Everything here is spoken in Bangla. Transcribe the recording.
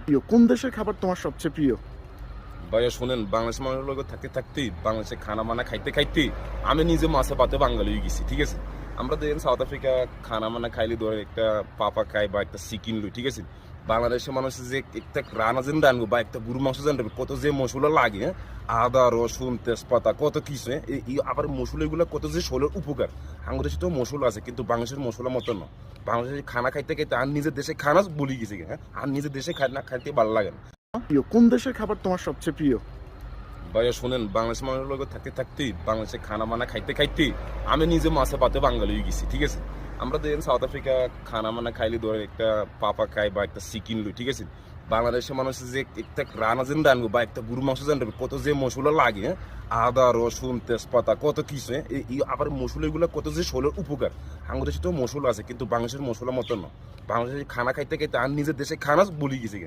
প্রিয় কোন দেশের খাবার তোমার সবচেয়ে প্রিয়? ভাইয়া শোনেন, বাংলাদেশের মানুষের লোক থাকতে থাকতেই বাংলাদেশে খানা মানা খাইতে খাইতে আমি নিজে মাছে পাতে বাঙালি হয়ে গেছি। ঠিক আছে, আমরা দেখেন সাউথ আফ্রিকা খানা মানা খাইলে ধরে একটা পাপা খাই বা একটা চিকেন লই। ঠিক আছে, বাংলাদেশের মানুষের যে একটা রানা যেন রানবো বা একটা গরু মাংস জানবে কত যে মশলা লাগে, হ্যাঁ? আদা রসুন তেজপাতা কত কিছু, হ্যাঁ? এই আবার মশলা এগুলো কত যে শরীরের উপকার। আমাদের দেশে তো মশলা আছে কিন্তু বাংলাদেশের মশলা মতো না। বাংলাদেশের খানা খাইতে খাইতে আর নিজের দেশে খানা বলি গেছে, হ্যাঁ? আর নিজের দেশে খানা খাইতে ভালো লাগে না। প্রিয় কোন দেশের খাবার তোমার সবচেয়ে প্রিয়? ভাইয়া শোনেন, বাংলাদেশের মানুষের লোক থাকতে থাকতেই বাংলাদেশে খানা মানা খাইতে খাইতে আমি নিজে মাছে পাতে বাঙালি হয়ে গেছি। ঠিক আছে, আমরা দেখেন সাউথ আফ্রিকা খানা মানা খাইলে ধরে একটা পাপা খাই বা একটা চিকেন লই। ঠিক আছে, বাংলাদেশের মানুষের যে একটা রানা যেন রানবো বা একটা গরু মাংস জানবে কত যে মশলা লাগে, হ্যাঁ? আদা রসুন তেজপাতা কত কিছু, হ্যাঁ? এই আবার মশলা এগুলো কত যে শরীরের উপকার। আমাদের দেশে তো মশলা আছে কিন্তু বাংলাদেশের মশলা মতো না। বাংলাদেশের খানা খাইতে খাইতে আর নিজের দেশে খানা বলি গেছে।